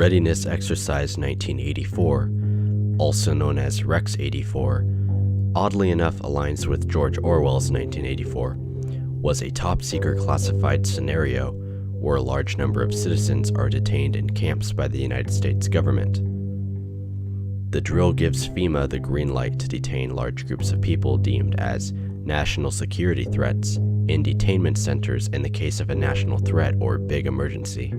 Readiness Exercise 1984, also known as Rex 84, oddly enough aligns with George Orwell's 1984, was a top-secret classified scenario where a large number of citizens are detained in camps by the United States government. The drill gives FEMA the green light to detain large groups of people deemed as national security threats in detainment centers in the case of a national threat or big emergency.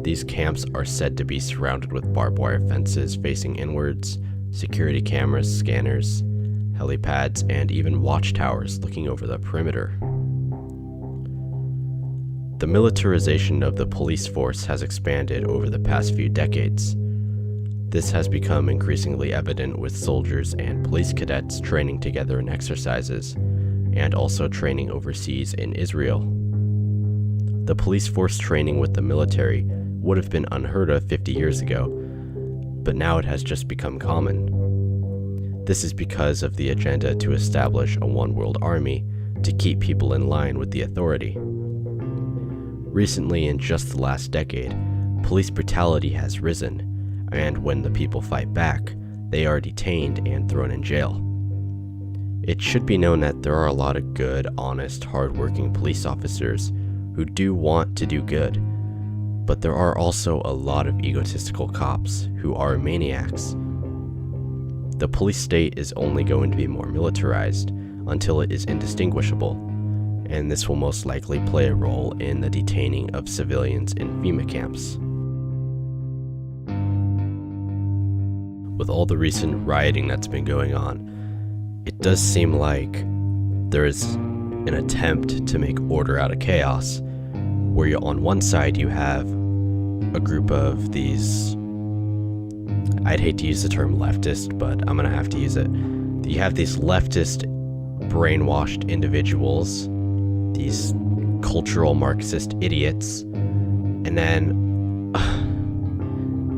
These camps are said to be surrounded with barbed wire fences facing inwards, security cameras, scanners, helipads, and even watchtowers looking over the perimeter. The militarization of the police force has expanded over the past few decades. This has become increasingly evident with soldiers and police cadets training together in exercises, and also training overseas in Israel. The police force training with the military would have been unheard of 50 years ago, but now it has just become common. This is because of the agenda to establish a one-world army to keep people in line with the authority. Recently, in just the last decade, police brutality has risen, and when the people fight back, they are detained and thrown in jail. It should be known that there are a lot of good, honest, hard-working police officers who do want to do good, but there are also a lot of egotistical cops who are maniacs. The police state is only going to be more militarized until it is indistinguishable, and this will most likely play a role in the detaining of civilians in FEMA camps. With all the recent rioting that's been going on, it does seem like there is an attempt to make order out of chaos, where on one side you have a group of these, I'd hate to use the term leftist, but I'm gonna have to use it. You have these leftist, brainwashed individuals, these cultural Marxist idiots, and then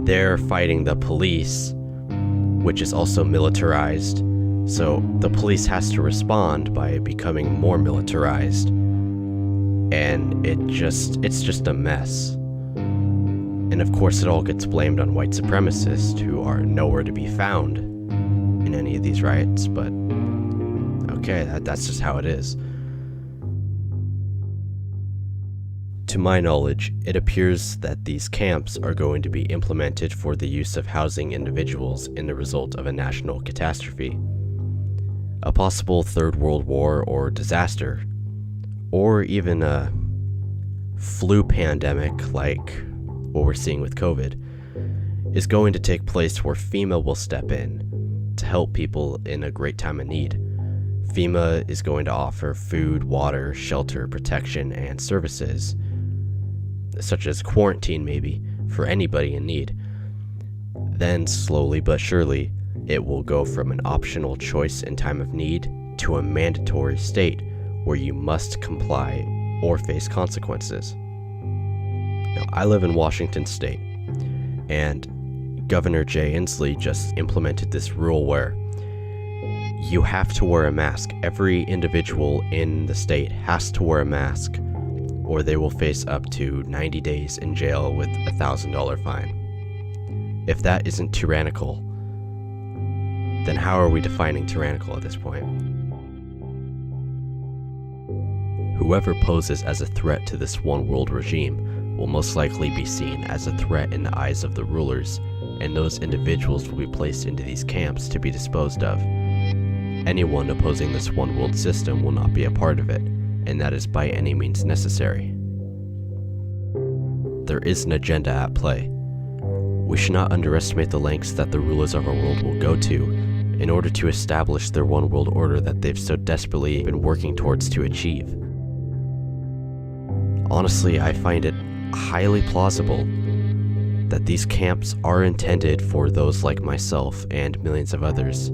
they're fighting the police, which is also militarized, so the police has to respond by becoming more militarized, and it's just a mess. And of course it all gets blamed on white supremacists who are nowhere to be found in any of these riots, but okay, that's just how it is. To my knowledge, it appears that these camps are going to be implemented for the use of housing individuals in the result of a national catastrophe, a possible Third World War or disaster, or even a flu pandemic like what we're seeing with COVID, is going to take place where FEMA will step in to help people in a great time of need. FEMA is going to offer food, water, shelter, protection, and services, such as quarantine maybe, for anybody in need. Then slowly but surely, it will go from an optional choice in time of need to a mandatory state where you must comply or face consequences. Now, I live in Washington State, and Governor Jay Inslee just implemented this rule where you have to wear a mask. Every individual in the state has to wear a mask, or they will face up to 90 days in jail with a $1,000 fine. If that isn't tyrannical, then how are we defining tyrannical at this point? Whoever poses as a threat to this one-world regime will most likely be seen as a threat in the eyes of the rulers, and those individuals will be placed into these camps to be disposed of. Anyone opposing this one-world system will not be a part of it, and that is by any means necessary. There is an agenda at play. We should not underestimate the lengths that the rulers of our world will go to in order to establish their one-world order that they've so desperately been working towards to achieve. Honestly, I find it highly plausible that these camps are intended for those like myself and millions of others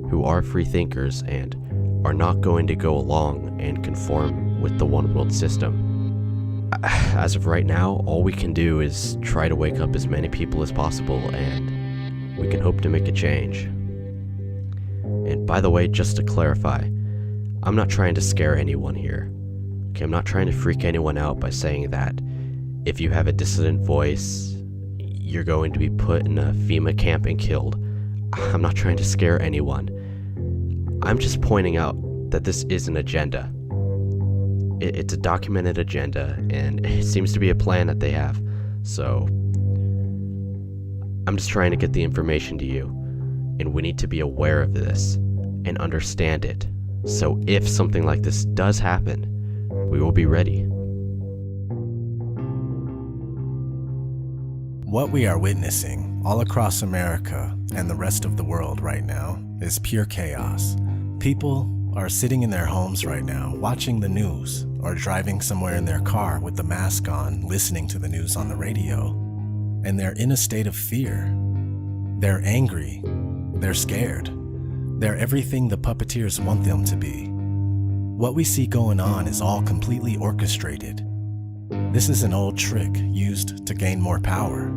who are free thinkers and are not going to go along and conform with the one world system. As of right now, all we can do is try to wake up as many people as possible, and we can hope to make a change. And by the way, just to clarify, I'm not trying to scare anyone here. Okay, I'm not trying to freak anyone out by saying that if you have a dissident voice, you're going to be put in a FEMA camp and killed. I'm not trying to scare anyone. I'm just pointing out that this is an agenda. It's a documented agenda, and it seems to be a plan that they have. So, I'm just trying to get the information to you, and we need to be aware of this and understand it. So if something like this does happen, we will be ready. What we are witnessing all across America and the rest of the world right now is pure chaos. People are sitting in their homes right now, watching the news, or driving somewhere in their car with the mask on, listening to the news on the radio, and they're in a state of fear. They're angry. They're scared. They're everything the puppeteers want them to be. What we see going on is all completely orchestrated. This is an old trick used to gain more power.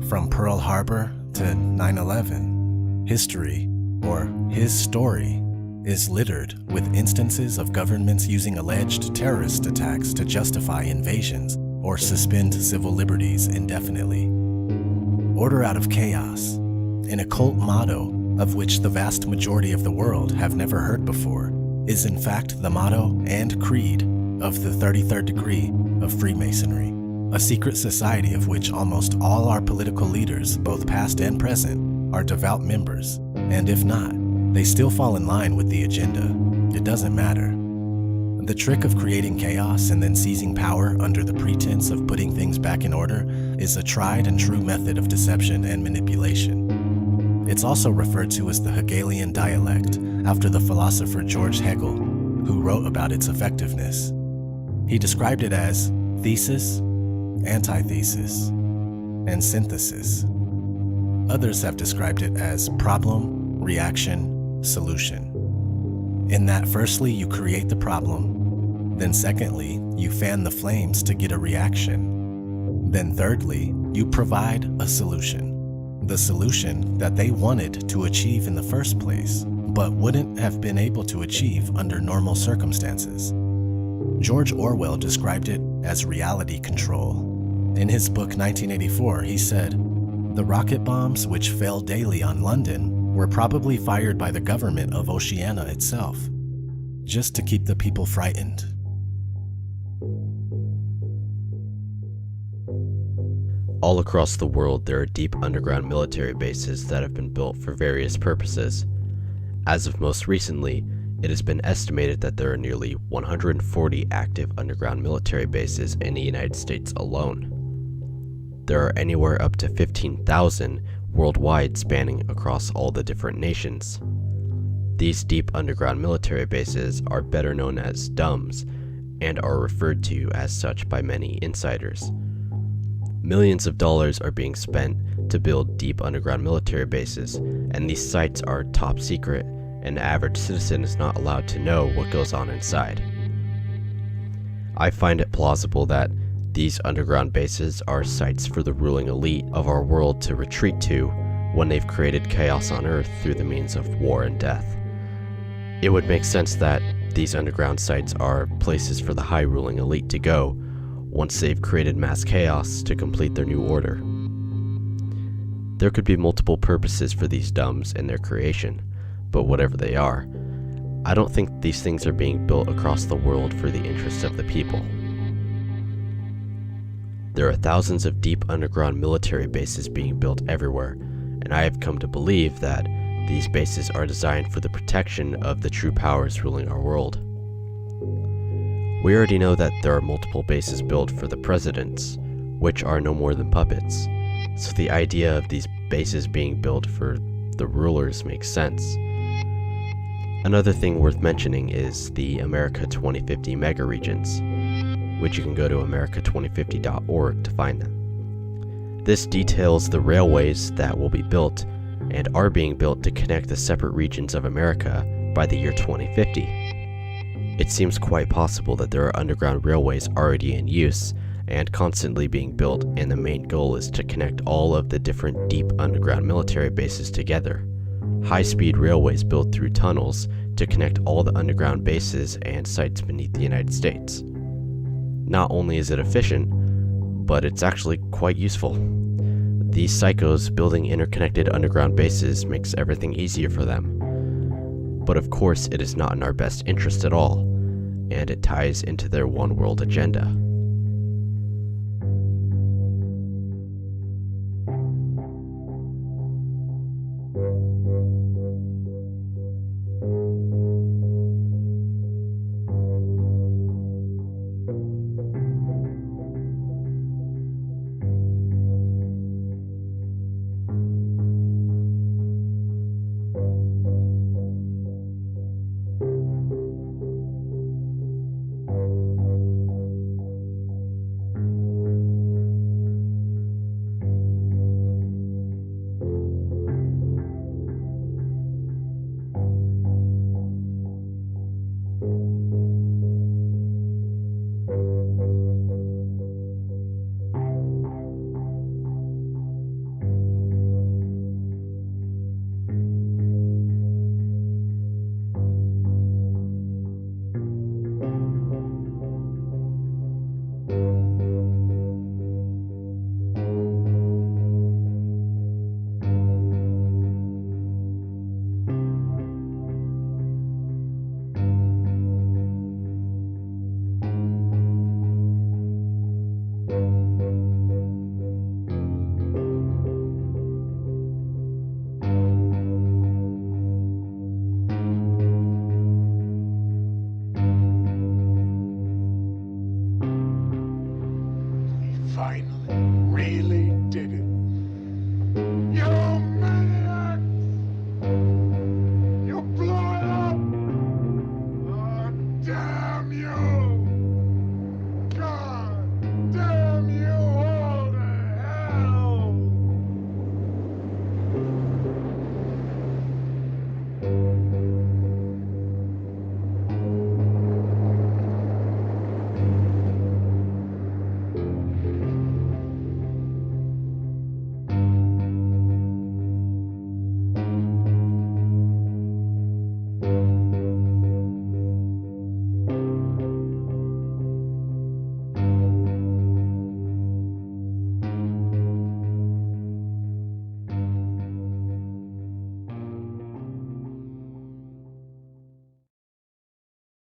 From Pearl Harbor to 9/11, history, or his story, is littered with instances of governments using alleged terrorist attacks to justify invasions or suspend civil liberties indefinitely. Order out of chaos, an occult motto of which the vast majority of the world have never heard before, is in fact the motto and creed of the 33rd degree of Freemasonry, a secret society of which almost all our political leaders, both past and present, are devout members, and if not, they still fall in line with the agenda. It doesn't matter. The trick of creating chaos and then seizing power under the pretense of putting things back in order is a tried and true method of deception and manipulation. It's also referred to as the Hegelian dialect, after the philosopher George Hegel, who wrote about its effectiveness. He described it as thesis, antithesis, and synthesis. Others have described it as problem, reaction, solution. In that firstly you create the problem, then secondly you fan the flames to get a reaction, then thirdly you provide a solution. The solution that they wanted to achieve in the first place, but wouldn't have been able to achieve under normal circumstances. George Orwell described it as reality control. In his book 1984, he said, "The rocket bombs which fell daily on London were probably fired by the government of Oceania itself, just to keep the people frightened." All across the world, there are deep underground military bases that have been built for various purposes. As of most recently, it has been estimated that there are nearly 140 active underground military bases in the United States alone. There are anywhere up to 15,000 worldwide, spanning across all the different nations. These deep underground military bases are better known as D.U.M.s and are referred to as such by many insiders. Millions of dollars are being spent to build deep underground military bases, and these sites are top secret, and the average citizen is not allowed to know what goes on inside. I find it plausible that these underground bases are sites for the ruling elite of our world to retreat to when they've created chaos on Earth through the means of war and death. It would make sense that these underground sites are places for the high ruling elite to go once they've created mass chaos to complete their new order. There could be multiple purposes for these D.U.M.s and their creation, but whatever they are, I don't think these things are being built across the world for the interest of the people. There are thousands of deep underground military bases being built everywhere, and I have come to believe that these bases are designed for the protection of the true powers ruling our world. We already know that there are multiple bases built for the presidents, which are no more than puppets, so the idea of these bases being built for the rulers makes sense. Another thing worth mentioning is the America 2050 mega regions, which you can go to america2050.org to find them. This details the railways that will be built and are being built to connect the separate regions of America by the year 2050. It seems quite possible that there are underground railways already in use and constantly being built, and the main goal is to connect all of the different deep underground military bases together. High-speed railways built through tunnels to connect all the underground bases and sites beneath the United States. Not only is it efficient, but it's actually quite useful. These psychos building interconnected underground bases makes everything easier for them. But of course it is not in our best interest at all, and it ties into their one world agenda.